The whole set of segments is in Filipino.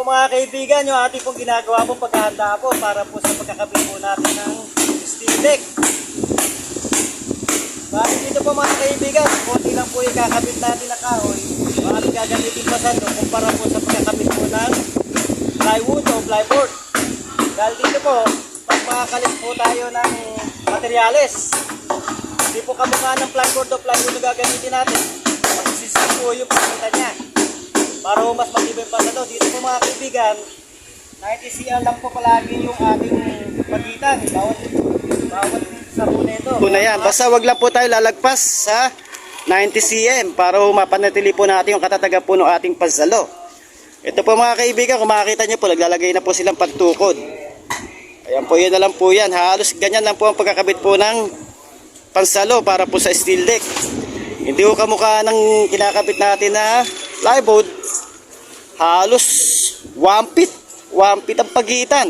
po mga kaibigan, yung ating pong ginagawa po paghahanda po para po sa pagkakabit po natin ng steel deck. Bali dito po mga kaibigan, konti lang po yung kakabit natin na kahoy. Bali gagamitin pa sa kumpara po sa pagkakabit po ng plywood o plyboard. Dahil dito po, pag makakalit po tayo ng materyales, hindi po kamukha ng plyboard o plywood na gagamitin natin. Magsisisi po yung pagkita niya. Para mas matibay pa sa dito po mga kaibigan, 90 cm lang po palagi yung ating pagitan. Bawat sa puna ito. Puna yan. Basta wag lang po tayo lalagpas sa 90 cm para mapanatili po natin yung katatagan po ng ating pansalo. Ito po mga kaibigan, kung makikita nyo po, naglalagay na po silang pagtukod. Ayan po, yun na lang po yan. Halos ganyan lang po ang pagkakabit po ng pansalo para po sa steel deck. Hindi ko kamukha ng kinakabit natin na plywood. Halos 1 feet ang pagitan.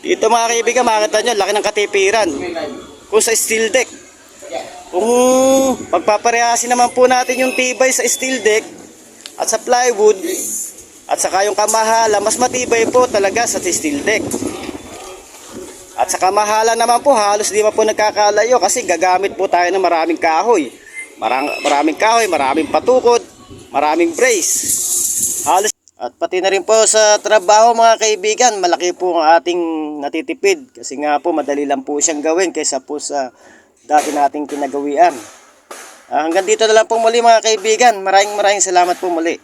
Dito mga kaibigan, makikita nyo, laki ng katipiran. Kung sa steel deck, kung pagpaparehasin naman po natin yung tibay sa steel deck at sa plywood at saka yung kamahala, mas matibay po talaga sa steel deck. At sa kamahala naman po, halos di pa po nagkakalayo kasi gagamit po tayo ng maraming kahoy. Maraming kahoy, maraming patukod, maraming brace. Halos. At pati na rin po sa trabaho mga kaibigan, malaki po ang ating natitipid. Kasi nga po, madali lang po siyang gawin kaysa po sa dati nating kinagawian. Hanggang dito na lang po muli mga kaibigan. Maraming salamat po muli.